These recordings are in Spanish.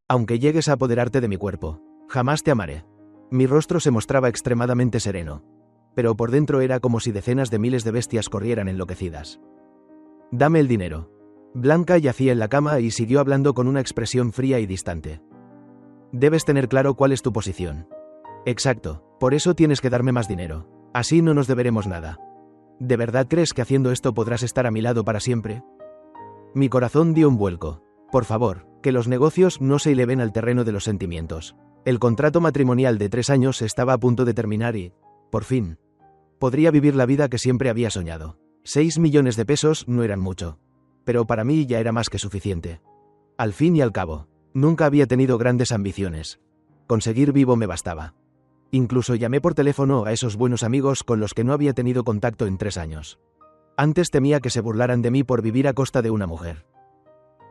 Aunque llegues a apoderarte de mi cuerpo, jamás te amaré. Mi rostro se mostraba extremadamente sereno, pero por dentro era como si decenas de miles de bestias corrieran enloquecidas. Dame el dinero. Blanca yacía en la cama y siguió hablando con una expresión fría y distante. Debes tener claro cuál es tu posición. Exacto, por eso tienes que darme más dinero. Así no nos deberemos nada. ¿De verdad crees que haciendo esto podrás estar a mi lado para siempre? Mi corazón dio un vuelco. Por favor, que los negocios no se eleven al terreno de los sentimientos. El contrato matrimonial de 3 años estaba a punto de terminar y, por fin, podría vivir la vida que siempre había soñado. 6 millones de pesos no eran mucho, pero para mí ya era más que suficiente. Al fin y al cabo, nunca había tenido grandes ambiciones. Conseguir vivo me bastaba. Incluso llamé por teléfono a esos buenos amigos con los que no había tenido contacto en 3 años. Antes temía que se burlaran de mí por vivir a costa de una mujer.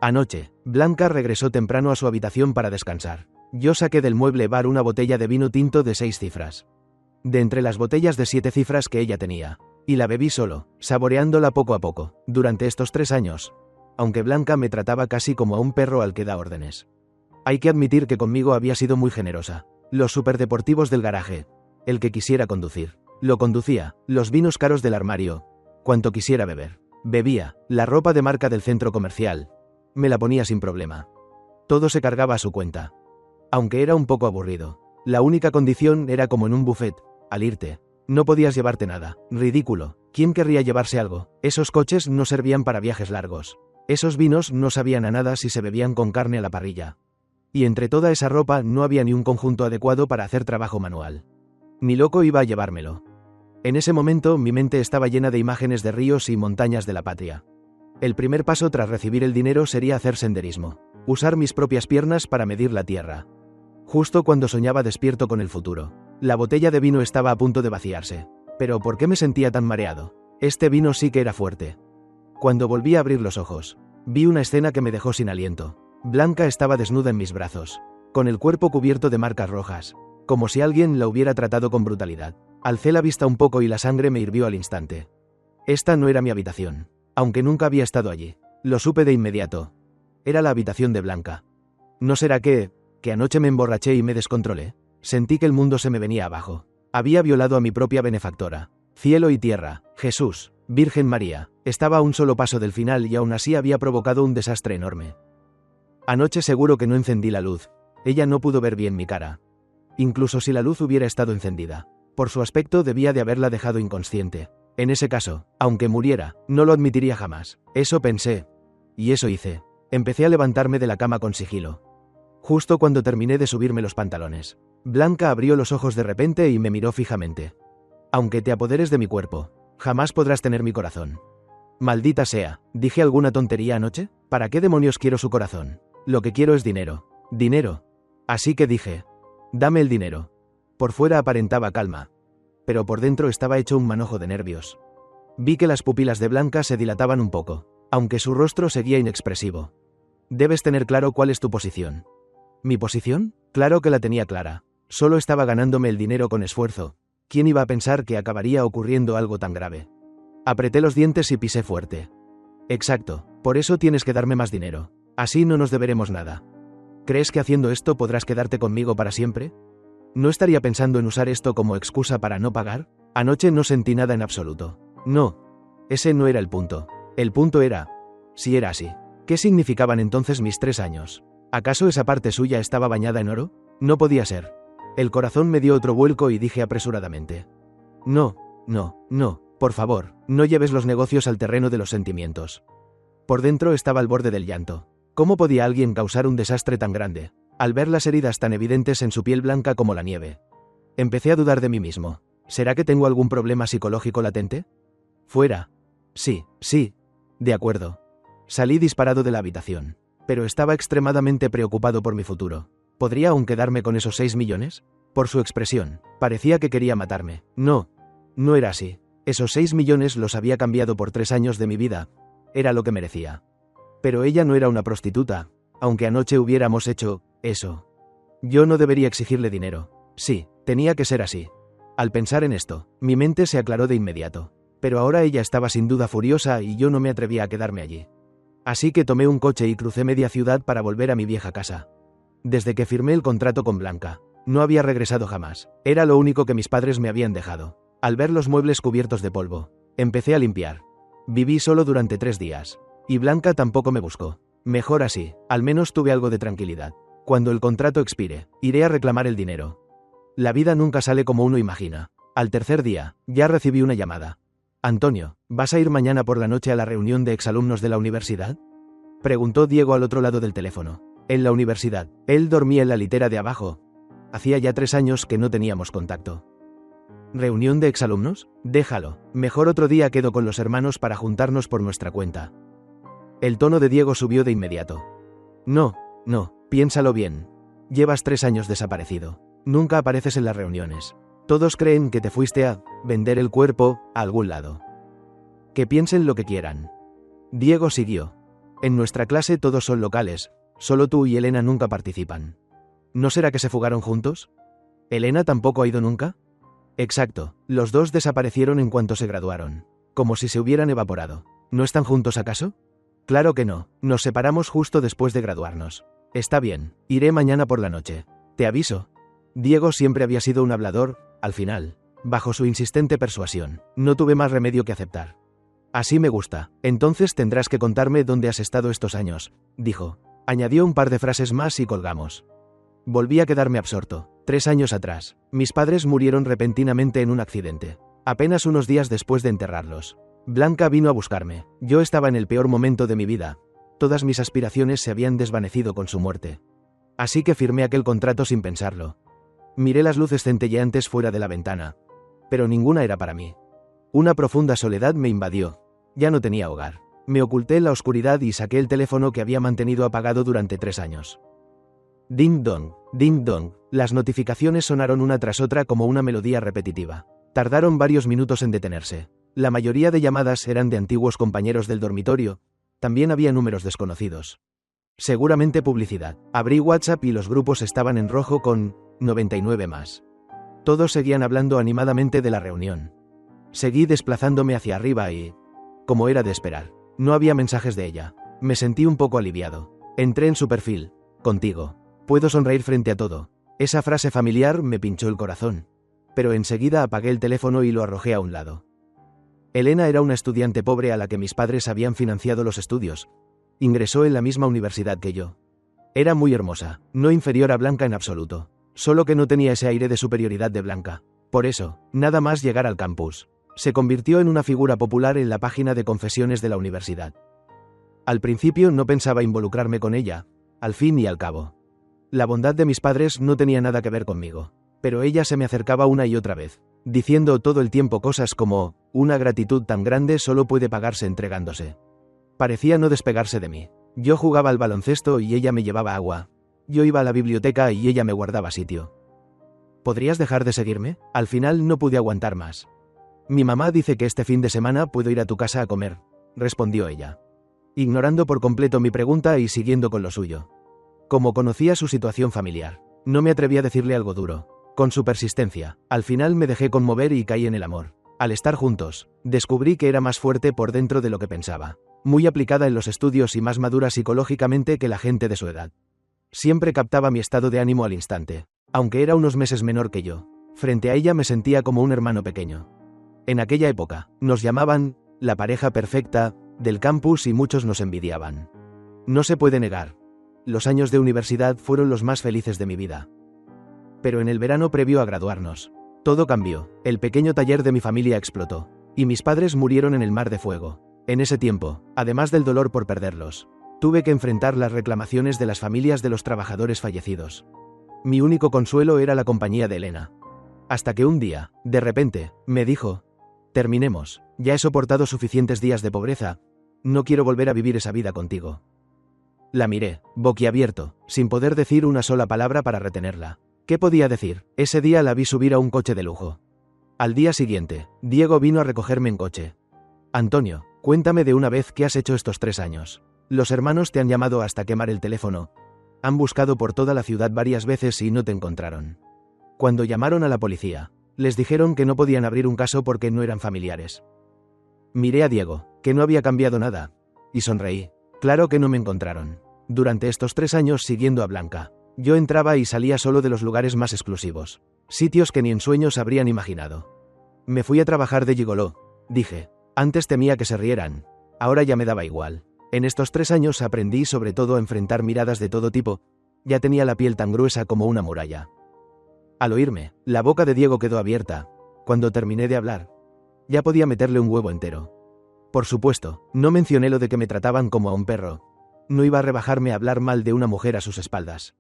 Anoche, Blanca regresó temprano a su habitación para descansar. Yo saqué del mueble bar una botella de vino tinto de 6 cifras. De entre las botellas de 7 cifras que ella tenía. Y la bebí solo, saboreándola poco a poco, durante estos 3 años. Aunque Blanca me trataba casi como a un perro al que da órdenes. Hay que admitir que conmigo había sido muy generosa. Los superdeportivos del garaje. El que quisiera conducir. Lo conducía. Los vinos caros del armario. Cuanto quisiera beber. Bebía. La ropa de marca del centro comercial. Me la ponía sin problema. Todo se cargaba a su cuenta. Aunque era un poco aburrido. La única condición era como en un buffet. Al irte, no podías llevarte nada. Ridículo. ¿Quién querría llevarse algo? Esos coches no servían para viajes largos. Esos vinos no sabían a nada si se bebían con carne a la parrilla. Y entre toda esa ropa no había ni un conjunto adecuado para hacer trabajo manual. Ni loco iba a llevármelo. En ese momento mi mente estaba llena de imágenes de ríos y montañas de la patria. El primer paso tras recibir el dinero sería hacer senderismo. Usar mis propias piernas para medir la tierra. Justo cuando soñaba despierto con el futuro. La botella de vino estaba a punto de vaciarse. Pero ¿por qué me sentía tan mareado? Este vino sí que era fuerte. Cuando volví a abrir los ojos, vi una escena que me dejó sin aliento. Blanca estaba desnuda en mis brazos, con el cuerpo cubierto de marcas rojas, como si alguien la hubiera tratado con brutalidad. Alcé la vista un poco y la sangre me hirvió al instante. Esta no era mi habitación, aunque nunca había estado allí. Lo supe de inmediato. Era la habitación de Blanca. ¿No será que anoche me emborraché y me descontrolé? Sentí que el mundo se me venía abajo. Había violado a mi propia benefactora. Cielo y tierra, Jesús, Virgen María. Estaba a un solo paso del final y aún así había provocado un desastre enorme. Anoche seguro que no encendí la luz. Ella no pudo ver bien mi cara. Incluso si la luz hubiera estado encendida. Por su aspecto debía de haberla dejado inconsciente. En ese caso, aunque muriera, no lo admitiría jamás. Eso pensé. Y eso hice. Empecé a levantarme de la cama con sigilo. Justo cuando terminé de subirme los pantalones. Blanca abrió los ojos de repente y me miró fijamente. Aunque te apoderes de mi cuerpo, jamás podrás tener mi corazón. Maldita sea, ¿dije alguna tontería anoche? ¿Para qué demonios quiero su corazón? Lo que quiero es dinero. Dinero. Así que dije, dame el dinero. Por fuera aparentaba calma, pero por dentro estaba hecho un manojo de nervios. Vi que las pupilas de Blanca se dilataban un poco, aunque su rostro seguía inexpresivo. Debes tener claro cuál es tu posición. ¿Mi posición? Claro que la tenía clara. Solo estaba ganándome el dinero con esfuerzo. ¿Quién iba a pensar que acabaría ocurriendo algo tan grave? Apreté los dientes y pisé fuerte. Exacto, por eso tienes que darme más dinero. Así no nos deberemos nada. ¿Crees que haciendo esto podrás quedarte conmigo para siempre? ¿No estaría pensando en usar esto como excusa para no pagar? Anoche no sentí nada en absoluto. No. Ese no era el punto. El punto era, si era así, ¿qué significaban entonces mis 3 años? ¿Acaso esa parte suya estaba bañada en oro? No podía ser. El corazón me dio otro vuelco y dije apresuradamente. No, por favor, no lleves los negocios al terreno de los sentimientos. Por dentro estaba al borde del llanto. ¿Cómo podía alguien causar un desastre tan grande? Al ver las heridas tan evidentes en su piel blanca como la nieve. Empecé a dudar de mí mismo. ¿Será que tengo algún problema psicológico latente? Fuera. Sí. De acuerdo. Salí disparado de la habitación. Pero estaba extremadamente preocupado por mi futuro. ¿Podría aún quedarme con esos 6 millones? Por su expresión, parecía que quería matarme. No era así. Esos 6 millones los había cambiado por 3 años de mi vida. Era lo que merecía. Pero ella no era una prostituta, aunque anoche hubiéramos hecho eso. Yo no debería exigirle dinero. Sí, tenía que ser así. Al pensar en esto, mi mente se aclaró de inmediato. Pero ahora ella estaba sin duda furiosa y yo no me atrevía a quedarme allí. Así que tomé un coche y crucé media ciudad para volver a mi vieja casa. desde que firmé el contrato con Blanca. No había regresado jamás. Era lo único que mis padres me habían dejado. Al ver los muebles cubiertos de polvo, empecé a limpiar. Viví solo durante 3 días. Y Blanca tampoco me buscó. Mejor así, al menos tuve algo de tranquilidad. Cuando el contrato expire, iré a reclamar el dinero. La vida nunca sale como uno imagina. Al tercer día, ya recibí una llamada. Antonio, ¿vas a ir mañana por la noche a la reunión de exalumnos de la universidad? Preguntó Diego al otro lado del teléfono. En la universidad. Él dormía en la litera de abajo. Hacía ya 3 años que no teníamos contacto. ¿Reunión de exalumnos? Déjalo. Mejor otro día quedo con los hermanos para juntarnos por nuestra cuenta. El tono de Diego subió de inmediato. No, piénsalo bien. Llevas 3 años desaparecido. Nunca apareces en las reuniones. Todos creen que te fuiste a vender el cuerpo a algún lado. Que piensen lo que quieran. Diego siguió. En nuestra clase todos son locales, solo tú y Elena nunca participan. ¿No será que se fugaron juntos? ¿Elena tampoco ha ido nunca? Exacto, los dos desaparecieron en cuanto se graduaron, como si se hubieran evaporado. ¿No están juntos acaso? Claro que no, nos separamos justo después de graduarnos. Está bien, iré mañana por la noche. Te aviso. Diego siempre había sido un hablador, al final. Bajo su insistente persuasión, no tuve más remedio que aceptar. Así me gusta, entonces tendrás que contarme dónde has estado estos años, dijo. Añadió un par de frases más y colgamos. Volví a quedarme absorto. 3 años atrás, mis padres murieron repentinamente en un accidente. Apenas unos días después de enterrarlos. Blanca vino a buscarme. Yo estaba en el peor momento de mi vida. Todas mis aspiraciones se habían desvanecido con su muerte. Así que firmé aquel contrato sin pensarlo. Miré las luces centelleantes fuera de la ventana. Pero ninguna era para mí. Una profunda soledad me invadió. Ya no tenía hogar. Me oculté en la oscuridad y saqué el teléfono que había mantenido apagado durante 3 años. Ding dong, las notificaciones sonaron una tras otra como una melodía repetitiva. Tardaron varios minutos en detenerse. La mayoría de llamadas eran de antiguos compañeros del dormitorio. También había números desconocidos. Seguramente publicidad. Abrí WhatsApp y los grupos estaban en rojo con 99 más. Todos seguían hablando animadamente de la reunión. Seguí desplazándome hacia arriba y, como era de esperar, no había mensajes de ella. Me sentí un poco aliviado. Entré en su perfil. Contigo. Puedo sonreír frente a todo. Esa frase familiar me pinchó el corazón. Pero enseguida apagué el teléfono y lo arrojé a un lado. Elena era una estudiante pobre a la que mis padres habían financiado los estudios. Ingresó en la misma universidad que yo. Era muy hermosa, no inferior a Blanca en absoluto. Solo que no tenía ese aire de superioridad de Blanca. Por eso, nada más llegar al campus, se convirtió en una figura popular en la página de confesiones de la universidad. Al principio no pensaba involucrarme con ella, al fin y al cabo. La bondad de mis padres no tenía nada que ver conmigo, pero ella se me acercaba una y otra vez, diciendo todo el tiempo cosas como, una gratitud tan grande solo puede pagarse entregándose. Parecía no despegarse de mí. Yo jugaba al baloncesto y ella me llevaba agua. Yo iba a la biblioteca y ella me guardaba sitio. ¿Podrías dejar de seguirme? Al final no pude aguantar más. Mi mamá dice que este fin de semana puedo ir a tu casa a comer, respondió ella, ignorando por completo mi pregunta y siguiendo con lo suyo. Como conocía su situación familiar, no me atreví a decirle algo duro. Con su persistencia, al final me dejé conmover y caí en el amor. Al estar juntos, descubrí que era más fuerte por dentro de lo que pensaba, muy aplicada en los estudios y más madura psicológicamente que la gente de su edad. Siempre captaba mi estado de ánimo al instante, aunque era unos meses menor que yo. Frente a ella me sentía como un hermano pequeño. En aquella época, nos llamaban la pareja perfecta del campus y muchos nos envidiaban. No se puede negar. Los años de universidad fueron los más felices de mi vida. Pero en el verano previo a graduarnos, todo cambió. El pequeño taller de mi familia explotó, y mis padres murieron en el mar de fuego. En ese tiempo, además del dolor por perderlos, tuve que enfrentar las reclamaciones de las familias de los trabajadores fallecidos. Mi único consuelo era la compañía de Elena. Hasta que un día, de repente, me dijo: terminemos, ya he soportado suficientes días de pobreza, no quiero volver a vivir esa vida contigo. La miré, boquiabierto, sin poder decir una sola palabra para retenerla. ¿Qué podía decir? Ese día la vi subir a un coche de lujo. Al día siguiente, Diego vino a recogerme en coche. Antonio, cuéntame de una vez qué has hecho estos 3 años. Los hermanos te han llamado hasta quemar el teléfono. Han buscado por toda la ciudad varias veces y no te encontraron. Cuando llamaron a la policía, les dijeron que no podían abrir un caso porque no eran familiares. Miré a Diego, que no había cambiado nada, y sonreí. Claro que no me encontraron. Durante estos 3 años siguiendo a Blanca, Yo entraba y salía solo de los lugares más exclusivos. Sitios que ni en sueños habrían imaginado. Me fui a trabajar de gigoló, dije. Antes temía que se rieran. Ahora ya me daba igual. En estos 3 años aprendí sobre todo a enfrentar miradas de todo tipo. Ya tenía la piel tan gruesa como una muralla. Al oírme, la boca de Diego quedó abierta. Cuando terminé de hablar, ya podía meterle un huevo entero. Por supuesto, no mencioné lo de que me trataban como a un perro. No iba a rebajarme a hablar mal de una mujer a sus espaldas.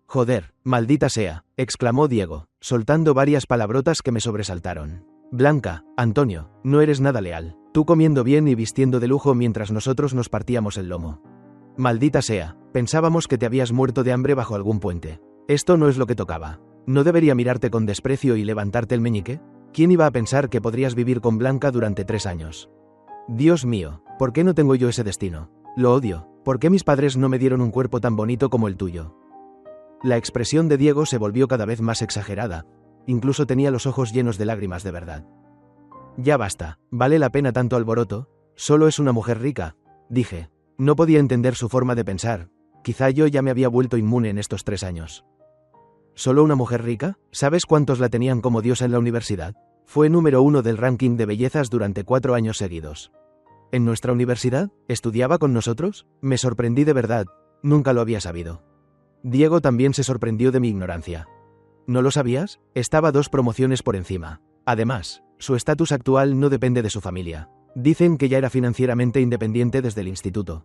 Joder, maldita sea, exclamó Diego, soltando varias palabrotas que me sobresaltaron. Blanca, Antonio, no eres nada leal. Tú comiendo bien y vistiendo de lujo mientras nosotros nos partíamos el lomo. Maldita sea, pensábamos que te habías muerto de hambre bajo algún puente. Esto no es lo que tocaba. ¿No debería mirarte con desprecio y levantarte el meñique? ¿Quién iba a pensar que podrías vivir con Blanca durante 3 años? Dios mío, ¿por qué no tengo yo ese destino? Lo odio. ¿Por qué mis padres no me dieron un cuerpo tan bonito como el tuyo? La expresión de Diego se volvió cada vez más exagerada. Incluso tenía los ojos llenos de lágrimas de verdad. Ya basta, ¿vale la pena tanto alboroto? Solo es una mujer rica, dije. No podía entender su forma de pensar. Quizá yo ya me había vuelto inmune en estos 3 años. ¿Solo una mujer rica? ¿Sabes cuántos la tenían como diosa en la universidad? Fue número 1 del ranking de bellezas durante 4 años seguidos. ¿En nuestra universidad? ¿Estudiaba con nosotros? Me sorprendí de verdad. Nunca lo había sabido. Diego también se sorprendió de mi ignorancia. ¿No lo sabías? Estaba 2 promociones por encima. Además, su estatus actual no depende de su familia. Dicen que ya era financieramente independiente desde el instituto.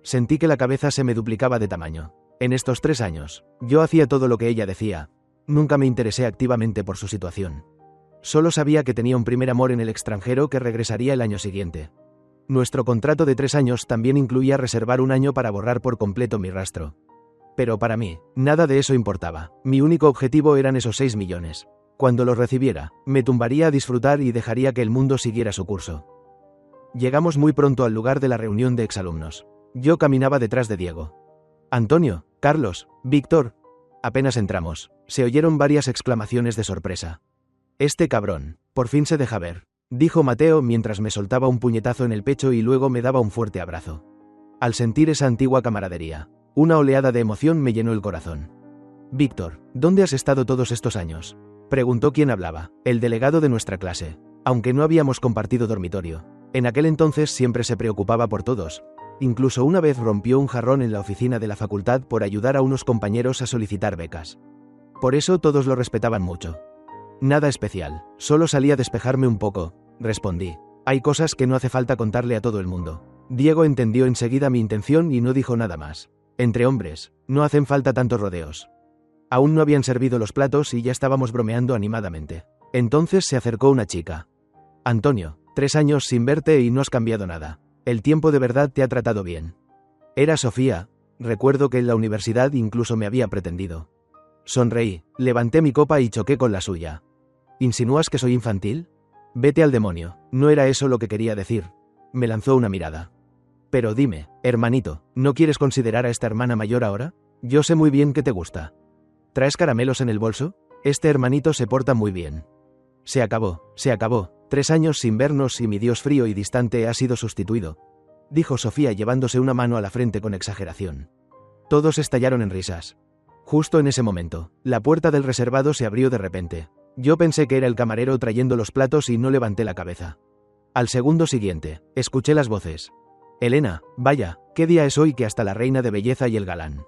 Sentí que la cabeza se me duplicaba de tamaño. En estos 3 años, yo hacía todo lo que ella decía. Nunca me interesé activamente por su situación. Solo sabía que tenía un primer amor en el extranjero que regresaría el año siguiente. Nuestro contrato de 3 años también incluía reservar 1 año para borrar por completo mi rastro. Pero para mí, nada de eso importaba. Mi único objetivo eran esos 6 millones. Cuando los recibiera, me tumbaría a disfrutar y dejaría que el mundo siguiera su curso. Llegamos muy pronto al lugar de la reunión de exalumnos. Yo caminaba detrás de Diego. Antonio, Carlos, Víctor. Apenas entramos, se oyeron varias exclamaciones de sorpresa. Este cabrón, por fin se deja ver, dijo Mateo mientras me soltaba un puñetazo en el pecho y luego me daba un fuerte abrazo. Al sentir esa antigua camaradería, una oleada de emoción me llenó el corazón. Víctor, ¿dónde has estado todos estos años? Preguntó quien hablaba, el delegado de nuestra clase, aunque no habíamos compartido dormitorio. En aquel entonces siempre se preocupaba por todos. Incluso una vez rompió un jarrón en la oficina de la facultad por ayudar a unos compañeros a solicitar becas. Por eso todos lo respetaban mucho. Nada especial, solo salí a despejarme un poco, respondí. Hay cosas que no hace falta contarle a todo el mundo. Diego entendió enseguida mi intención y no dijo nada más. Entre hombres, no hacen falta tantos rodeos. Aún no habían servido los platos y ya estábamos bromeando animadamente. Entonces se acercó una chica. Antonio, 3 años sin verte y no has cambiado nada. El tiempo de verdad te ha tratado bien. Era Sofía. Recuerdo que en la universidad incluso me había pretendido. Sonreí, levanté mi copa y choqué con la suya. ¿Insinúas que soy infantil? Vete al demonio, no era eso lo que quería decir. Me lanzó una mirada. Pero dime, hermanito, ¿no quieres considerar a esta hermana mayor ahora? Yo sé muy bien que te gusta. ¿Traes caramelos en el bolso? Este hermanito se porta muy bien. Se acabó. 3 años sin vernos y mi Dios frío y distante ha sido sustituido, dijo Sofía llevándose una mano a la frente con exageración. Todos estallaron en risas. Justo en ese momento, la puerta del reservado se abrió de repente. Yo pensé que era el camarero trayendo los platos y no levanté la cabeza. Al segundo siguiente, escuché las voces. Elena, vaya, ¿qué día es hoy que hasta la reina de belleza y el galán?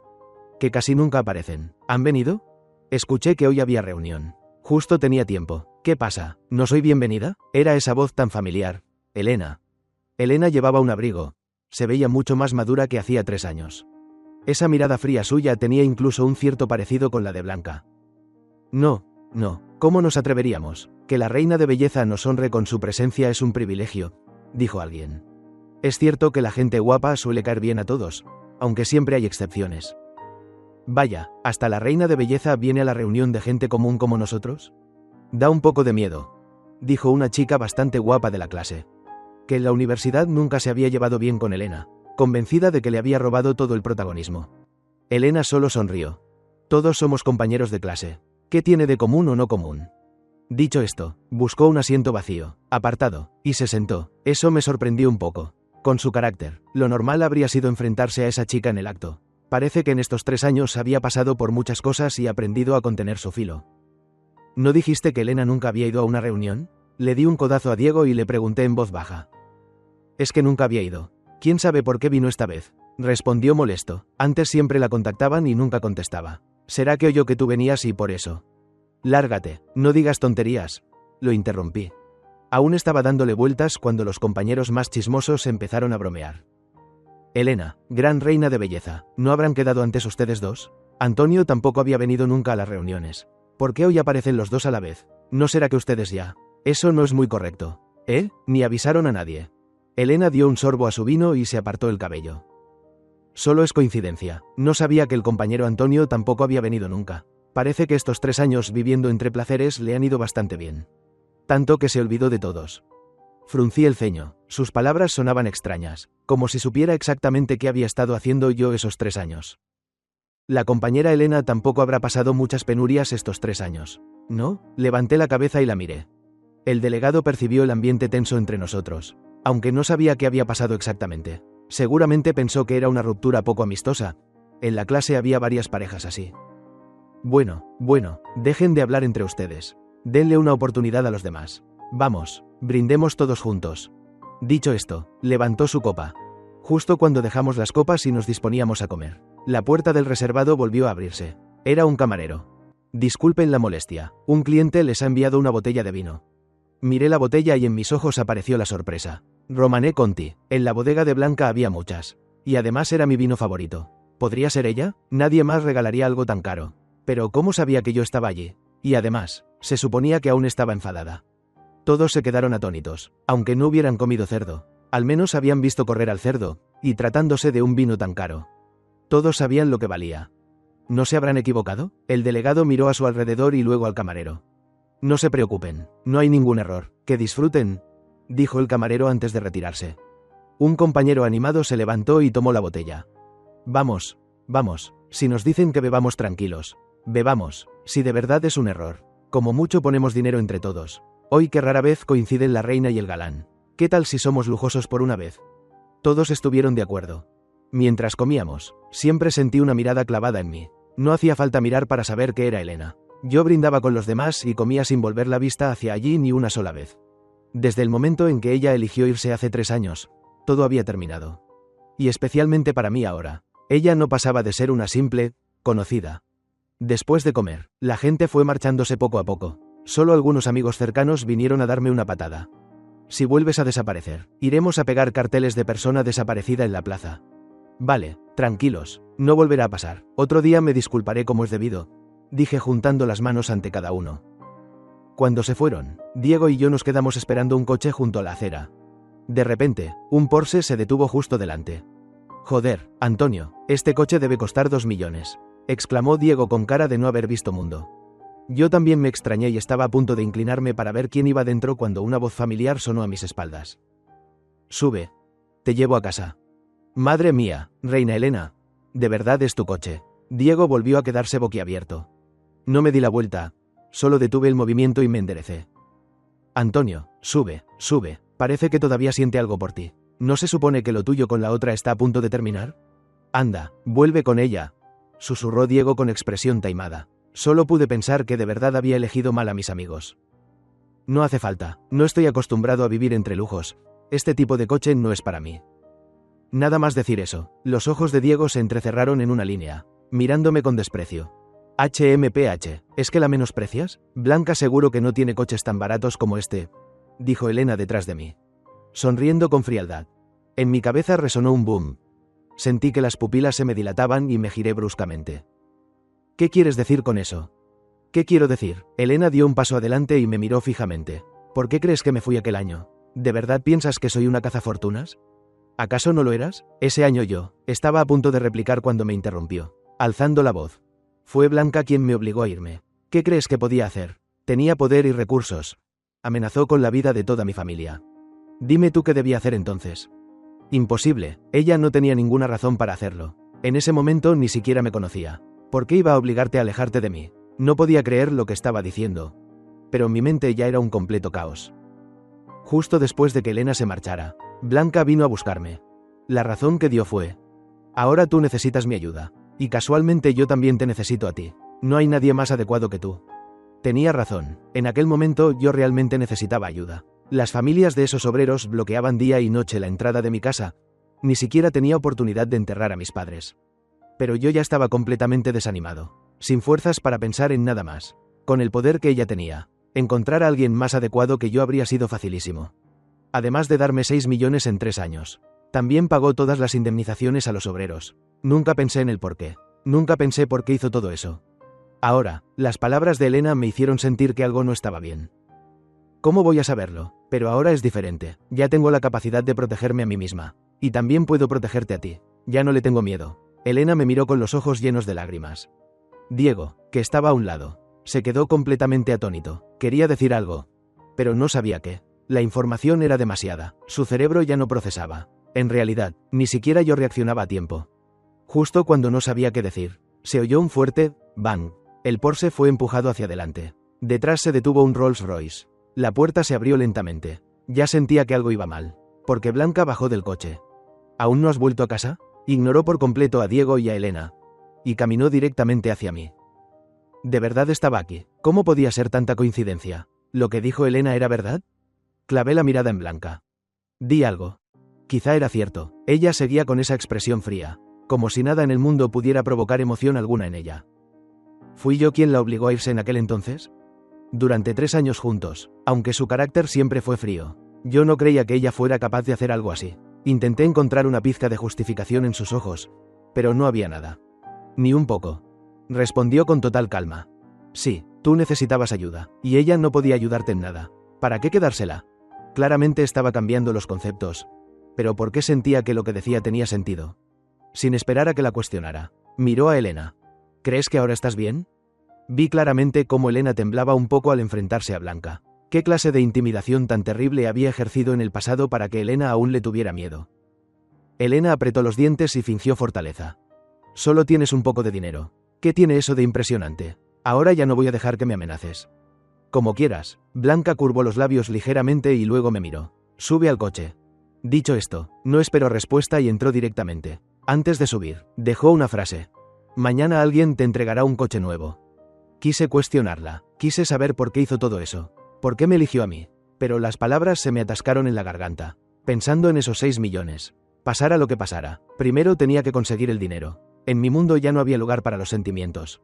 Que casi nunca aparecen. ¿Han venido? Escuché que hoy había reunión. Justo tenía tiempo. ¿Qué pasa? ¿No soy bienvenida? Era esa voz tan familiar. Elena. Elena llevaba un abrigo. Se veía mucho más madura que hacía 3 años. Esa mirada fría suya tenía incluso un cierto parecido con la de Blanca. No, ¿cómo nos atreveríamos? Que la reina de belleza nos honre con su presencia es un privilegio, dijo alguien. Es cierto que la gente guapa suele caer bien a todos, aunque siempre hay excepciones. Vaya, ¿hasta la reina de belleza viene a la reunión de gente común como nosotros? Da un poco de miedo, dijo una chica bastante guapa de la clase. Que en la universidad nunca se había llevado bien con Elena, convencida de que le había robado todo el protagonismo. Elena solo sonrió. Todos somos compañeros de clase. ¿Qué tiene de común o no común? Dicho esto, buscó un asiento vacío, apartado, y se sentó. Eso me sorprendió un poco. Con su carácter, lo normal habría sido enfrentarse a esa chica en el acto. Parece que en estos 3 años había pasado por muchas cosas y aprendido a contener su filo. ¿No dijiste que Elena nunca había ido a una reunión? Le di un codazo a Diego y le pregunté en voz baja. Es que nunca había ido. ¿Quién sabe por qué vino esta vez? Respondió molesto. Antes siempre la contactaban y nunca contestaba. ¿Será que oyó que tú venías y por eso? Lárgate, no digas tonterías. Lo interrumpí. Aún estaba dándole vueltas cuando los compañeros más chismosos empezaron a bromear. Elena, gran reina de belleza, ¿no habrán quedado antes ustedes dos? Antonio tampoco había venido nunca a las reuniones. ¿Por qué hoy aparecen los dos a la vez? ¿No será que ustedes ya? Eso no es muy correcto. Ni avisaron a nadie. Elena dio un sorbo a su vino y se apartó el cabello. Solo es coincidencia. No sabía que el compañero Antonio tampoco había venido nunca. Parece que estos 3 años viviendo entre placeres le han ido bastante bien. Tanto que se olvidó de todos. Fruncí el ceño. Sus palabras sonaban extrañas, como si supiera exactamente qué había estado haciendo yo esos 3 años. La compañera Elena tampoco habrá pasado muchas penurias estos 3 años. ¿No? Levanté la cabeza y la miré. El delegado percibió el ambiente tenso entre nosotros, aunque no sabía qué había pasado exactamente. Seguramente pensó que era una ruptura poco amistosa. En la clase había varias parejas así. Bueno, dejen de hablar entre ustedes. Denle una oportunidad a los demás. Vamos, brindemos todos juntos. Dicho esto, levantó su copa. Justo cuando dejamos las copas y nos disponíamos a comer, la puerta del reservado volvió a abrirse. Era un camarero. Disculpen la molestia, un cliente les ha enviado una botella de vino. Miré la botella y en mis ojos apareció la sorpresa. Romanée Conti. En la bodega de Blanca había muchas. Y además era mi vino favorito. ¿Podría ser ella? Nadie más regalaría algo tan caro. Pero ¿cómo sabía que yo estaba allí? Y además, se suponía que aún estaba enfadada. Todos se quedaron atónitos, aunque no hubieran comido cerdo. Al menos habían visto correr al cerdo, y tratándose de un vino tan caro. Todos sabían lo que valía. ¿No se habrán equivocado? El delegado miró a su alrededor y luego al camarero. No se preocupen, no hay ningún error. Que disfruten, dijo el camarero antes de retirarse. Un compañero animado se levantó y tomó la botella. Vamos, si nos dicen que bebamos tranquilos. Bebamos, si de verdad es un error. Como mucho ponemos dinero entre todos. Hoy que rara vez coinciden la reina y el galán. ¿Qué tal si somos lujosos por una vez? Todos estuvieron de acuerdo. Mientras comíamos, siempre sentí una mirada clavada en mí. No hacía falta mirar para saber que era Elena. Yo brindaba con los demás y comía sin volver la vista hacia allí ni una sola vez. Desde el momento en que ella eligió irse hace 3 años, todo había terminado. Y especialmente para mí ahora. Ella no pasaba de ser una simple conocida. Después de comer, la gente fue marchándose poco a poco. Solo algunos amigos cercanos vinieron a darme una patada. Si vuelves a desaparecer, iremos a pegar carteles de persona desaparecida en la plaza. Vale, tranquilos, no volverá a pasar. Otro día me disculparé como es debido, dije juntando las manos ante cada uno. Cuando se fueron, Diego y yo nos quedamos esperando un coche junto a la acera. De repente, un Porsche se detuvo justo delante. Joder, Antonio, este coche debe costar 2 millones, exclamó Diego con cara de no haber visto mundo. Yo también me extrañé y estaba a punto de inclinarme para ver quién iba dentro cuando una voz familiar sonó a mis espaldas. Sube. Te llevo a casa. Madre mía, reina Elena. ¿De verdad es tu coche? Diego volvió a quedarse boquiabierto. No me di la vuelta, solo detuve el movimiento y me enderecé. Antonio, sube. Parece que todavía siente algo por ti. ¿No se supone que lo tuyo con la otra está a punto de terminar? Anda, vuelve con ella, susurró Diego con expresión taimada. Solo pude pensar que de verdad había elegido mal a mis amigos. No hace falta, no estoy acostumbrado a vivir entre lujos. Este tipo de coche no es para mí. Nada más decir eso, los ojos de Diego se entrecerraron en una línea, mirándome con desprecio. HMPH, ¿es que la menosprecias? Blanca seguro que no tiene coches tan baratos como este, dijo Elena detrás de mí, sonriendo con frialdad. En mi cabeza resonó un boom. Sentí que las pupilas se me dilataban y me giré bruscamente. ¿Qué quieres decir con eso? ¿Qué quiero decir? Elena dio un paso adelante y me miró fijamente. ¿Por qué crees que me fui aquel año? ¿De verdad piensas que soy una cazafortunas? ¿Acaso no lo eras? Ese año yo estaba a punto de replicar cuando me interrumpió, alzando la voz. Fue Blanca quien me obligó a irme. ¿Qué crees que podía hacer? Tenía poder y recursos. Amenazó con la vida de toda mi familia. Dime tú qué debía hacer entonces. Imposible, ella no tenía ninguna razón para hacerlo. En ese momento ni siquiera me conocía. ¿Por qué iba a obligarte a alejarte de mí? No podía creer lo que estaba diciendo. Pero en mi mente ya era un completo caos. Justo después de que Elena se marchara, Blanca vino a buscarme. La razón que dio fue: ahora tú necesitas mi ayuda. Y casualmente yo también te necesito a ti. No hay nadie más adecuado que tú. Tenía razón. En aquel momento yo realmente necesitaba ayuda. Las familias de esos obreros bloqueaban día y noche la entrada de mi casa. Ni siquiera tenía oportunidad de enterrar a mis padres. Pero yo ya estaba completamente desanimado, sin fuerzas para pensar en nada más. Con el poder que ella tenía, encontrar a alguien más adecuado que yo habría sido facilísimo. Además de darme 6 millones en 3 años. También pagó todas las indemnizaciones a los obreros. Nunca pensé en el porqué. Nunca pensé por qué hizo todo eso. Ahora, las palabras de Elena me hicieron sentir que algo no estaba bien. ¿Cómo voy a saberlo? Pero ahora es diferente. Ya tengo la capacidad de protegerme a mí misma. Y también puedo protegerte a ti. Ya no le tengo miedo. Elena me miró con los ojos llenos de lágrimas. Diego, que estaba a un lado, se quedó completamente atónito. Quería decir algo, pero no sabía qué. La información era demasiada. Su cerebro ya no procesaba. En realidad, ni siquiera yo reaccionaba a tiempo. Justo cuando no sabía qué decir, se oyó un fuerte bang. El Porsche fue empujado hacia adelante. Detrás se detuvo un Rolls Royce. La puerta se abrió lentamente. Ya sentía que algo iba mal, porque Blanca bajó del coche. ¿Aún no has vuelto a casa? Ignoró por completo a Diego y a Elena. Y caminó directamente hacia mí. ¿De verdad estaba aquí? ¿Cómo podía ser tanta coincidencia? ¿Lo que dijo Elena era verdad? Clavé la mirada en Blanca. Di algo. Quizá era cierto. Ella seguía con esa expresión fría, como si nada en el mundo pudiera provocar emoción alguna en ella. ¿Fui yo quien la obligó a irse en aquel entonces? Durante 3 años juntos, aunque su carácter siempre fue frío, yo no creía que ella fuera capaz de hacer algo así. Intenté encontrar una pizca de justificación en sus ojos, pero no había nada. Ni un poco. Respondió con total calma. Sí, tú necesitabas ayuda, y ella no podía ayudarte en nada. ¿Para qué quedársela? Claramente estaba cambiando los conceptos, pero ¿por qué sentía que lo que decía tenía sentido? Sin esperar a que la cuestionara, miró a Elena. ¿Crees que ahora estás bien? Vi claramente cómo Elena temblaba un poco al enfrentarse a Blanca. ¿Qué clase de intimidación tan terrible había ejercido en el pasado para que Elena aún le tuviera miedo? Elena apretó los dientes y fingió fortaleza. Solo tienes un poco de dinero. ¿Qué tiene eso de impresionante? Ahora ya no voy a dejar que me amenaces. Como quieras. Blanca curvó los labios ligeramente y luego me miró. Sube al coche. Dicho esto, no esperó respuesta y entró directamente. Antes de subir, dejó una frase. Mañana alguien te entregará un coche nuevo. Quise cuestionarla. Quise saber por qué hizo todo eso. ¿Por qué me eligió a mí? Pero las palabras se me atascaron en la garganta. Pensando en esos 6 millones. Pasara lo que pasara, primero tenía que conseguir el dinero. En mi mundo ya no había lugar para los sentimientos.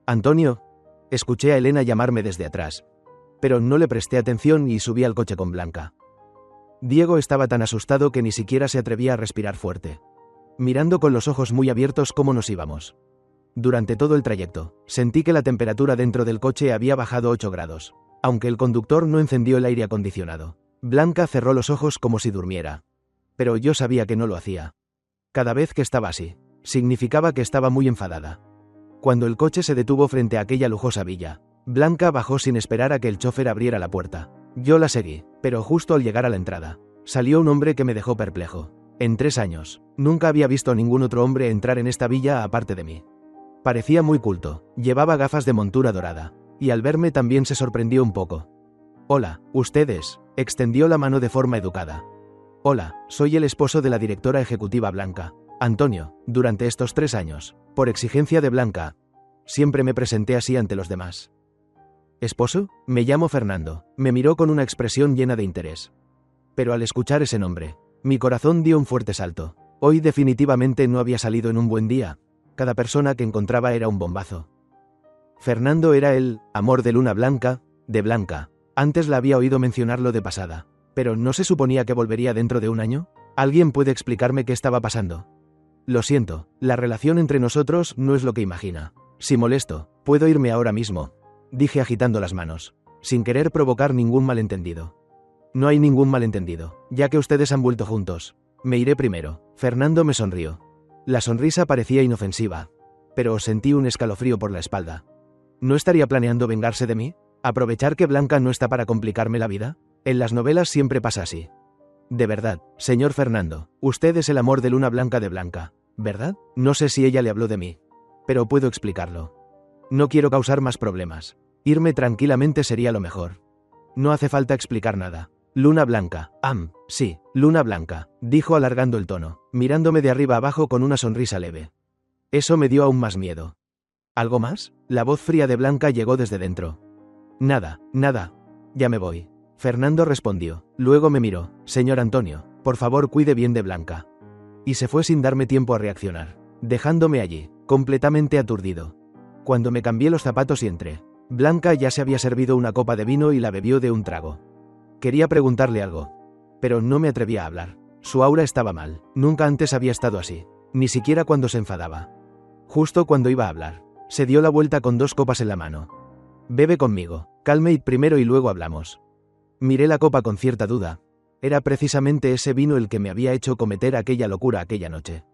Antonio. Escuché a Elena llamarme desde atrás. Pero no le presté atención y subí al coche con Blanca. Diego estaba tan asustado que ni siquiera se atrevía a respirar fuerte. Mirando con los ojos muy abiertos cómo nos íbamos. Durante todo el trayecto, sentí que la temperatura dentro del coche había bajado 8 grados. Aunque el conductor no encendió el aire acondicionado. Blanca cerró los ojos como si durmiera. Pero yo sabía que no lo hacía. Cada vez que estaba así, significaba que estaba muy enfadada. Cuando el coche se detuvo frente a aquella lujosa villa, Blanca bajó sin esperar a que el chofer abriera la puerta. Yo la seguí, pero justo al llegar a la entrada, salió un hombre que me dejó perplejo. En 3 años, nunca había visto a ningún otro hombre entrar en esta villa aparte de mí. Parecía muy culto, llevaba gafas de montura dorada, y al verme también se sorprendió un poco. Hola, ustedes, extendió la mano de forma educada. Hola, soy el esposo de la directora ejecutiva Blanca, Antonio. Durante estos 3 años, por exigencia de Blanca, siempre me presenté así ante los demás. ¿Esposo? Me llamo Fernando. Me miró con una expresión llena de interés. Pero al escuchar ese nombre, mi corazón dio un fuerte salto. Hoy definitivamente no había salido en un buen día. Cada persona que encontraba era un bombazo. Fernando era el amor de Luna Blanca, de Blanca. Antes la había oído mencionarlo de pasada. Pero ¿no se suponía que volvería dentro de un año? ¿Alguien puede explicarme qué estaba pasando? Lo siento, la relación entre nosotros no es lo que imagina. Si molesto, puedo irme ahora mismo, dije agitando las manos, sin querer provocar ningún malentendido. No hay ningún malentendido, ya que ustedes han vuelto juntos. Me iré primero. Fernando me sonrió. La sonrisa parecía inofensiva, pero sentí un escalofrío por la espalda. ¿No estaría planeando vengarse de mí? ¿Aprovechar que Blanca no está para complicarme la vida? En las novelas siempre pasa así. De verdad, señor Fernando, usted es el amor de Luna Blanca de Blanca, ¿verdad? No sé si ella le habló de mí, pero puedo explicarlo. No quiero causar más problemas. Irme tranquilamente sería lo mejor. No hace falta explicar nada. Luna Blanca, sí, Luna Blanca, dijo alargando el tono, mirándome de arriba abajo con una sonrisa leve. Eso me dio aún más miedo. ¿Algo más? La voz fría de Blanca llegó desde dentro. Nada, nada. Ya me voy. Fernando respondió. Luego me miró. Señor Antonio, por favor cuide bien de Blanca. Y se fue sin darme tiempo a reaccionar, dejándome allí, completamente aturdido. Cuando me cambié los zapatos y entré, Blanca ya se había servido una copa de vino y la bebió de un trago. Quería preguntarle algo, pero no me atrevía a hablar. Su aura estaba mal, nunca antes había estado así, ni siquiera cuando se enfadaba. Justo cuando iba a hablar, se dio la vuelta con 2 copas en la mano. Bebe conmigo, calme primero y luego hablamos. Miré la copa con cierta duda. Era precisamente ese vino el que me había hecho cometer aquella locura aquella noche.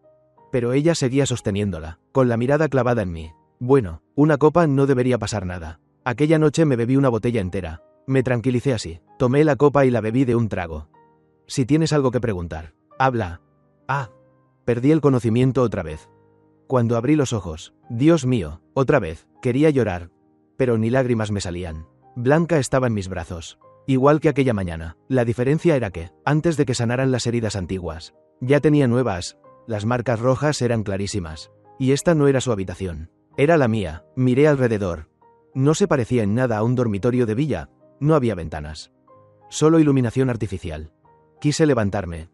Pero ella seguía sosteniéndola, con la mirada clavada en mí. Bueno, una copa no debería pasar nada. Aquella noche me bebí una botella entera. Me tranquilicé así. Tomé la copa y la bebí de un trago. Si tienes algo que preguntar, habla. Perdí el conocimiento otra vez. Cuando abrí los ojos, Dios mío, otra vez, quería llorar. Pero ni lágrimas me salían. Blanca estaba en mis brazos. Igual que aquella mañana. La diferencia era que, antes de que sanaran las heridas antiguas, ya tenía nuevas. Las marcas rojas eran clarísimas. Y esta no era su habitación. Era la mía. Miré alrededor. No se parecía en nada a un dormitorio de villa. No había ventanas. Solo iluminación artificial. Quise levantarme.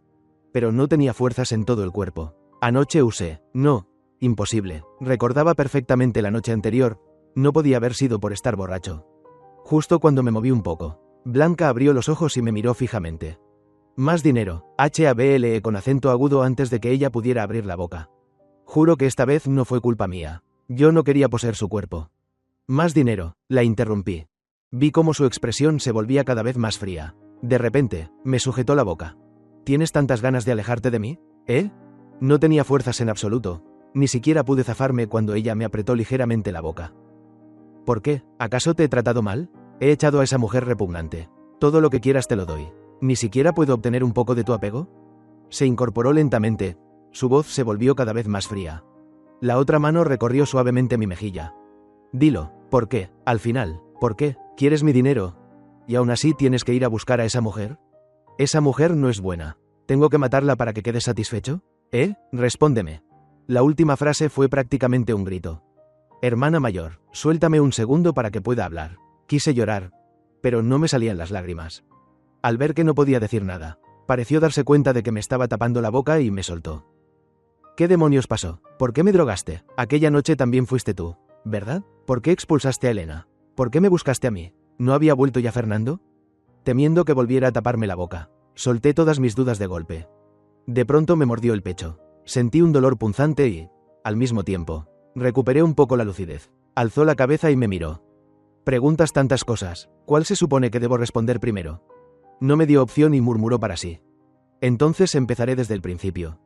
Pero no tenía fuerzas en todo el cuerpo. Anoche usé. No. Imposible. Recordaba perfectamente la noche anterior. No podía haber sido por estar borracho. Justo cuando me moví un poco, Blanca abrió los ojos y me miró fijamente. Más dinero, HABLE con acento agudo antes de que ella pudiera abrir la boca. Juro que esta vez no fue culpa mía. Yo no quería poseer su cuerpo. Más dinero, la interrumpí. Vi cómo su expresión se volvía cada vez más fría. De repente, me sujetó la boca. ¿Tienes tantas ganas de alejarte de mí? No tenía fuerzas en absoluto. Ni siquiera pude zafarme cuando ella me apretó ligeramente la boca. ¿Por qué? ¿Acaso te he tratado mal? He echado a esa mujer repugnante. Todo lo que quieras te lo doy. ¿Ni siquiera puedo obtener un poco de tu apego? Se incorporó lentamente. Su voz se volvió cada vez más fría. La otra mano recorrió suavemente mi mejilla. Dilo, ¿por qué? Al final, ¿por qué? ¿Quieres mi dinero? ¿Y aún así tienes que ir a buscar a esa mujer? Esa mujer no es buena. ¿Tengo que matarla para que quedes satisfecho? Respóndeme. La última frase fue prácticamente un grito. Hermana mayor, suéltame un segundo para que pueda hablar. Quise llorar, pero no me salían las lágrimas. Al ver que no podía decir nada, pareció darse cuenta de que me estaba tapando la boca y me soltó. ¿Qué demonios pasó? ¿Por qué me drogaste? Aquella noche también fuiste tú, ¿verdad? ¿Por qué expulsaste a Elena? ¿Por qué me buscaste a mí? ¿No había vuelto ya Fernando? Temiendo que volviera a taparme la boca, solté todas mis dudas de golpe. De pronto me mordió el pecho. Sentí un dolor punzante y, al mismo tiempo, recuperé un poco la lucidez. Alzó la cabeza y me miró. Preguntas tantas cosas, ¿cuál se supone que debo responder primero? No me dio opción y murmuró para sí. Entonces empezaré desde el principio.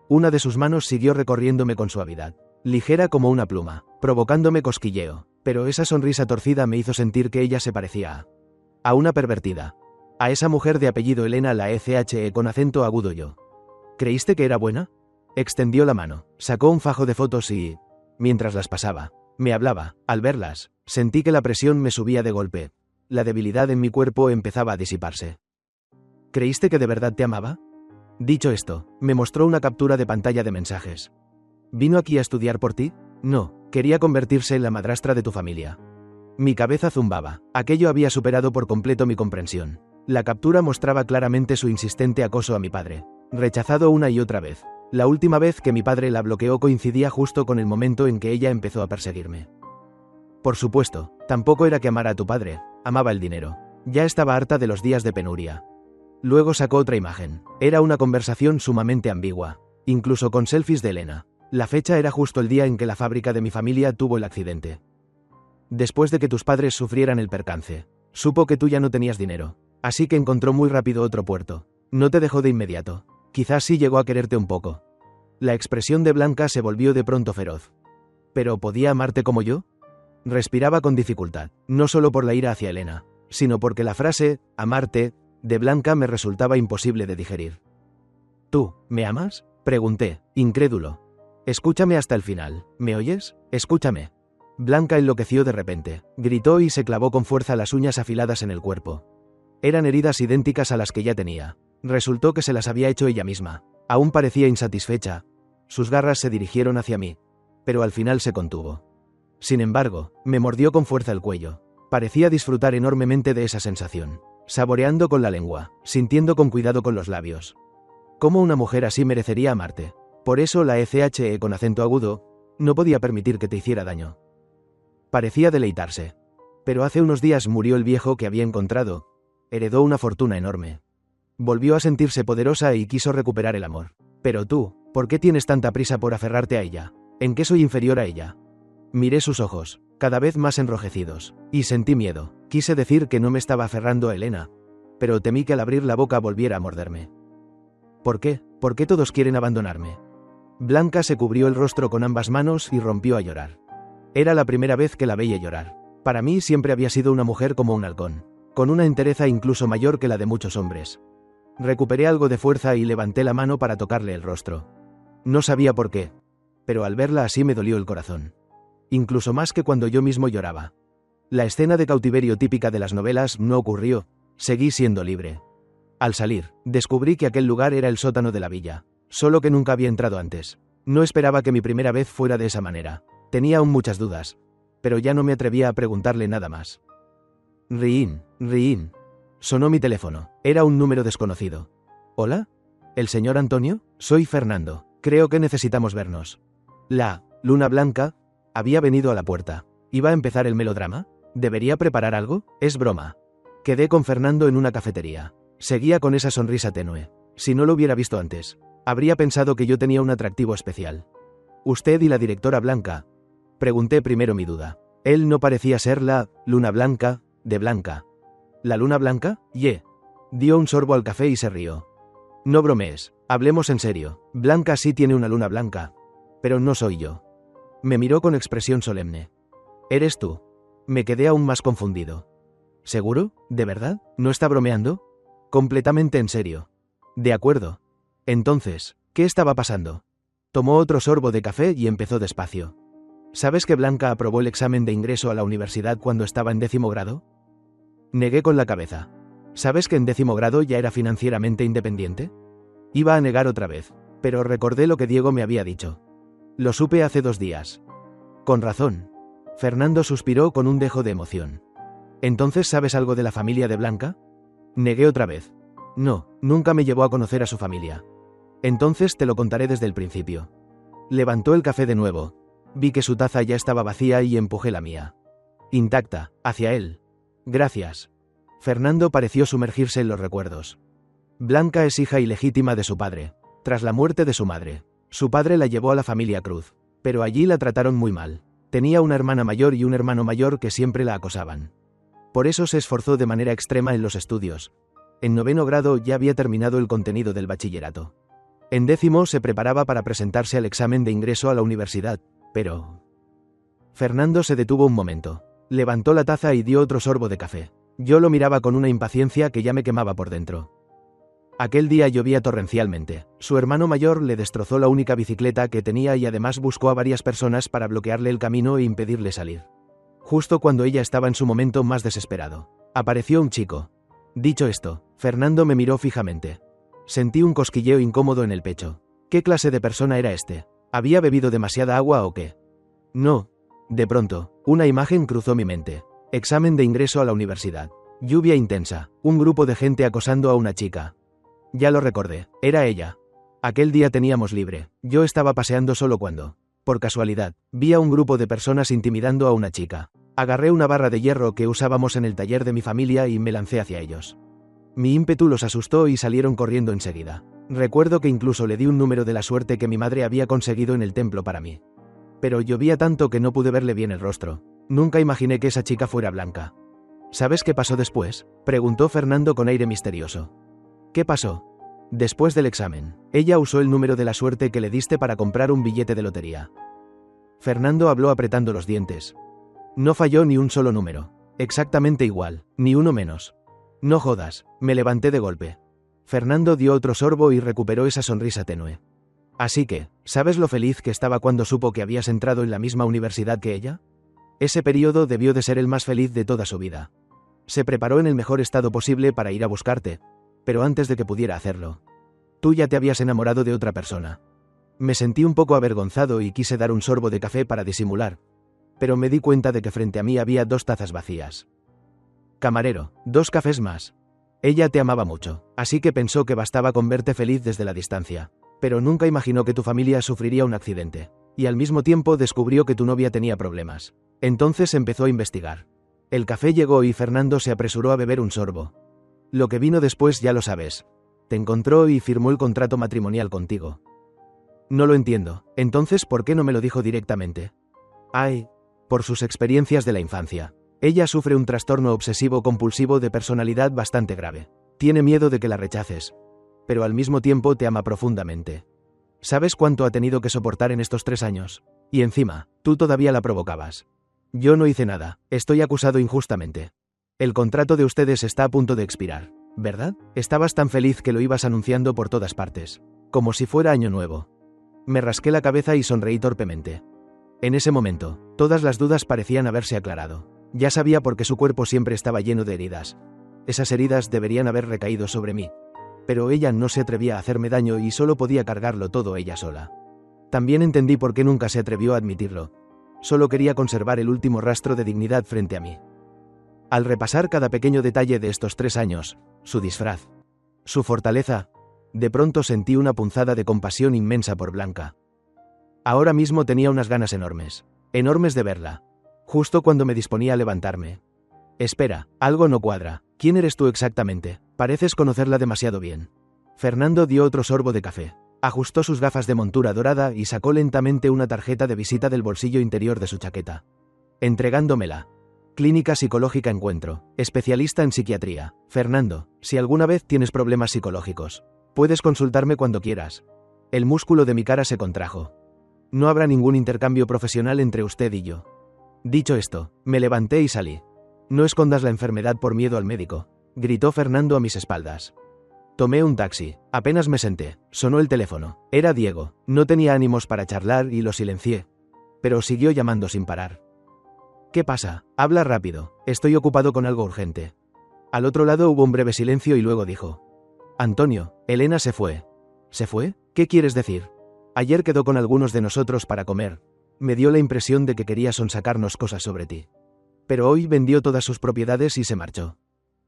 Una de sus manos siguió recorriéndome con suavidad, ligera como una pluma, provocándome cosquilleo, pero esa sonrisa torcida me hizo sentir que ella se parecía a una pervertida. A esa mujer de apellido Elena, la ECHE con acento agudo yo. ¿Creíste que era buena? Extendió la mano, sacó un fajo de fotos y, mientras las pasaba, me hablaba. Al verlas, sentí que la presión me subía de golpe. La debilidad en mi cuerpo empezaba a disiparse. ¿Creíste que de verdad te amaba? Dicho esto, me mostró una captura de pantalla de mensajes. ¿Vino aquí a estudiar por ti? No, quería convertirse en la madrastra de tu familia. Mi cabeza zumbaba. Aquello había superado por completo mi comprensión. La captura mostraba claramente su insistente acoso a mi padre, rechazado una y otra vez. La última vez que mi padre la bloqueó coincidía justo con el momento en que ella empezó a perseguirme. Por supuesto, tampoco era que amara a tu padre, amaba el dinero. Ya estaba harta de los días de penuria. Luego sacó otra imagen. Era una conversación sumamente ambigua, incluso con selfies de Elena. La fecha era justo el día en que la fábrica de mi familia tuvo el accidente. Después de que tus padres sufrieran el percance, supo que tú ya no tenías dinero, así que encontró muy rápido otro puerto. No te dejó de inmediato. Quizás sí llegó a quererte un poco. La expresión de Blanca se volvió de pronto feroz. ¿Pero podía amarte como yo? Respiraba con dificultad, no solo por la ira hacia Elena, sino porque la frase, amarte, de Blanca me resultaba imposible de digerir. ¿Tú, me amas? Pregunté, incrédulo. Escúchame hasta el final, ¿me oyes? Escúchame. Blanca enloqueció de repente, gritó y se clavó con fuerza las uñas afiladas en el cuerpo. Eran heridas idénticas a las que ya tenía. Resultó que se las había hecho ella misma. Aún parecía insatisfecha. Sus garras se dirigieron hacia mí. pero al final se contuvo. Sin embargo, me mordió con fuerza el cuello. Parecía disfrutar enormemente de esa sensación, saboreando con la lengua, sintiendo con cuidado con los labios. ¿Cómo una mujer así merecería amarte? Por eso la ECHE con acento agudo, no podía permitir que te hiciera daño. Parecía deleitarse. Pero hace unos días murió el viejo que había encontrado. Heredó una fortuna enorme. Volvió a sentirse poderosa y quiso recuperar el amor. Pero tú, ¿por qué tienes tanta prisa por aferrarte a ella? ¿En qué soy inferior a ella? Miré sus ojos, cada vez más enrojecidos, y sentí miedo. Quise decir que no me estaba aferrando a Elena, pero temí que al abrir la boca volviera a morderme. ¿Por qué? ¿Por qué todos quieren abandonarme? Blanca se cubrió el rostro con ambas manos y rompió a llorar. Era la primera vez que la veía llorar. Para mí siempre había sido una mujer como un halcón, con una entereza incluso mayor que la de muchos hombres. Recuperé algo de fuerza y levanté la mano para tocarle el rostro. No sabía por qué, pero al verla así me dolió el corazón. Incluso más que cuando yo mismo lloraba. La escena de cautiverio típica de las novelas no ocurrió, seguí siendo libre. Al salir, descubrí que aquel lugar era el sótano de la villa, solo que nunca había entrado antes. No esperaba que mi primera vez fuera de esa manera. Tenía aún muchas dudas, pero ya no me atrevía a preguntarle nada más. Rin. Sonó mi teléfono. Era un número desconocido. ¿Hola? ¿El señor Antonio? Soy Fernando. Creo que necesitamos vernos. La luna blanca había venido a la puerta. ¿Iba a empezar el melodrama? ¿Debería preparar algo? Es broma. Quedé con Fernando en una cafetería. Seguía con esa sonrisa tenue. Si no lo hubiera visto antes, habría pensado que yo tenía un atractivo especial. ¿Usted y la directora Blanca? Pregunté primero mi duda. Él no parecía ser la luna blanca de Blanca. ¿La luna blanca? Dio un sorbo al café y se rió. No bromees, hablemos en serio. Blanca sí tiene una luna blanca, pero no soy yo. Me miró con expresión solemne. ¿Eres tú? Me quedé aún más confundido. ¿Seguro? ¿De verdad? ¿No está bromeando? Completamente en serio. De acuerdo. Entonces, ¿qué estaba pasando? Tomó otro sorbo de café y empezó despacio. ¿Sabes que Blanca aprobó el examen de ingreso a la universidad cuando estaba en 10º grado? Negué con la cabeza. ¿Sabes que en 10º grado ya era financieramente independiente? Iba a negar otra vez, pero recordé lo que Diego me había dicho. Lo supe hace 2 días. Con razón. Fernando suspiró con un dejo de emoción. ¿Entonces sabes algo de la familia de Blanca? Negué otra vez. No, nunca me llevó a conocer a su familia. Entonces te lo contaré desde el principio. Levantó el café de nuevo. Vi que su taza ya estaba vacía y empujé la mía. Intacta, hacia él. Gracias. Fernando pareció sumergirse en los recuerdos. Blanca es hija ilegítima de su padre. Tras la muerte de su madre, su padre la llevó a la familia Cruz, pero allí la trataron muy mal. Tenía una hermana mayor y un hermano mayor que siempre la acosaban. Por eso se esforzó de manera extrema en los estudios. En 9º grado ya había terminado el contenido del bachillerato. En 10º se preparaba para presentarse al examen de ingreso a la universidad, pero... Fernando se detuvo un momento. Levantó la taza y dio otro sorbo de café. Yo lo miraba con una impaciencia que ya me quemaba por dentro. Aquel día llovía torrencialmente. Su hermano mayor le destrozó la única bicicleta que tenía y además buscó a varias personas para bloquearle el camino e impedirle salir. Justo cuando ella estaba en su momento más desesperado, apareció un chico. Dicho esto, Fernando me miró fijamente. Sentí un cosquilleo incómodo en el pecho. ¿Qué clase de persona era este? ¿Había bebido demasiada agua o qué? No. De pronto, una imagen cruzó mi mente. Examen de ingreso a la universidad. Lluvia intensa. Un grupo de gente acosando a una chica. Ya lo recordé. Era ella. Aquel día teníamos libre. Yo estaba paseando solo cuando, por casualidad, vi a un grupo de personas intimidando a una chica. Agarré una barra de hierro que usábamos en el taller de mi familia y me lancé hacia ellos. Mi ímpetu los asustó y salieron corriendo enseguida. Recuerdo que incluso le di un número de la suerte que mi madre había conseguido en el templo para mí. Pero llovía tanto que no pude verle bien el rostro. Nunca imaginé que esa chica fuera Blanca. ¿Sabes qué pasó después?, preguntó Fernando con aire misterioso. ¿Qué pasó? Después del examen, ella usó el número de la suerte que le diste para comprar un billete de lotería. Fernando habló apretando los dientes. No falló ni un solo número. Exactamente igual, ni uno menos. No jodas, me levanté de golpe. Fernando dio otro sorbo y recuperó esa sonrisa tenue. Así que, ¿sabes lo feliz que estaba cuando supo que habías entrado en la misma universidad que ella? Ese periodo debió de ser el más feliz de toda su vida. Se preparó en el mejor estado posible para ir a buscarte, pero antes de que pudiera hacerlo, tú ya te habías enamorado de otra persona. Me sentí un poco avergonzado y quise dar un sorbo de café para disimular, pero me di cuenta de que frente a mí había 2 tazas vacías. Camarero, 2 cafés más. Ella te amaba mucho, así que pensó que bastaba con verte feliz desde la distancia, pero nunca imaginó que tu familia sufriría un accidente, y al mismo tiempo descubrió que tu novia tenía problemas. Entonces empezó a investigar. El café llegó y Fernando se apresuró a beber un sorbo. Lo que vino después ya lo sabes. Te encontró y firmó el contrato matrimonial contigo. No lo entiendo. Entonces, ¿por qué no me lo dijo directamente? Ay, por sus experiencias de la infancia. Ella sufre un trastorno obsesivo-compulsivo de personalidad bastante grave. Tiene miedo de que la rechaces, pero al mismo tiempo te ama profundamente. ¿Sabes cuánto ha tenido que soportar en estos 3 años? Y encima, tú todavía la provocabas. Yo no hice nada, estoy acusado injustamente. El contrato de ustedes está a punto de expirar, ¿verdad? Estabas tan feliz que lo ibas anunciando por todas partes, como si fuera año nuevo. Me rasqué la cabeza y sonreí torpemente. En ese momento, todas las dudas parecían haberse aclarado. Ya sabía por qué su cuerpo siempre estaba lleno de heridas. Esas heridas deberían haber recaído sobre mí. Pero ella no se atrevía a hacerme daño y solo podía cargarlo todo ella sola. También entendí por qué nunca se atrevió a admitirlo. Solo quería conservar el último rastro de dignidad frente a mí. Al repasar cada pequeño detalle de estos 3 años, su disfraz, su fortaleza, de pronto sentí una punzada de compasión inmensa por Blanca. Ahora mismo tenía unas ganas enormes de verla. Justo cuando me disponía a levantarme. Espera, algo no cuadra. ¿Quién eres tú exactamente? Pareces conocerla demasiado bien. Fernando dio otro sorbo de café. Ajustó sus gafas de montura dorada y sacó lentamente una tarjeta de visita del bolsillo interior de su chaqueta. Entregándomela. Clínica Psicológica Encuentro. Especialista en psiquiatría. Fernando, si alguna vez tienes problemas psicológicos, puedes consultarme cuando quieras. El músculo de mi cara se contrajo. No habrá ningún intercambio profesional entre usted y yo. Dicho esto, me levanté y salí. No escondas la enfermedad por miedo al médico, gritó Fernando a mis espaldas. Tomé un taxi, apenas me senté, sonó el teléfono. Era Diego, no tenía ánimos para charlar y lo silencié. Pero siguió llamando sin parar. ¿Qué pasa? Habla rápido, estoy ocupado con algo urgente. Al otro lado hubo un breve silencio y luego dijo: Antonio, Elena se fue. ¿Se fue? ¿Qué quieres decir? Ayer quedó con algunos de nosotros para comer. Me dio la impresión de que quería sonsacarnos cosas sobre ti. Pero hoy vendió todas sus propiedades y se marchó.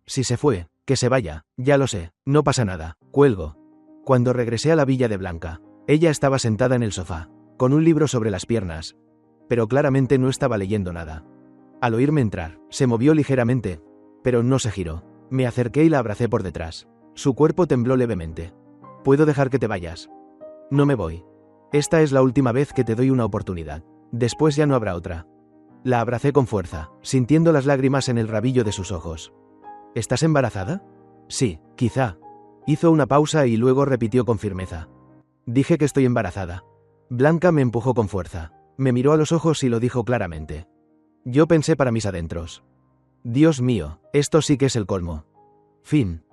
Si se fue, que se vaya, ya lo sé, no pasa nada, cuelgo. Cuando regresé a la villa de Blanca, ella estaba sentada en el sofá, con un libro sobre las piernas, pero claramente no estaba leyendo nada. Al oírme entrar, se movió ligeramente, pero no se giró. Me acerqué y la abracé por detrás. Su cuerpo tembló levemente. ¿Puedo dejar que te vayas? No me voy. Esta es la última vez que te doy una oportunidad. Después ya no habrá otra. La abracé con fuerza, sintiendo las lágrimas en el rabillo de sus ojos. ¿Estás embarazada? Sí, quizá. Hizo una pausa y luego repitió con firmeza. Dije que estoy embarazada. Blanca me empujó con fuerza. Me miró a los ojos y lo dijo claramente. Yo pensé para mis adentros. Dios mío, esto sí que es el colmo. Fin.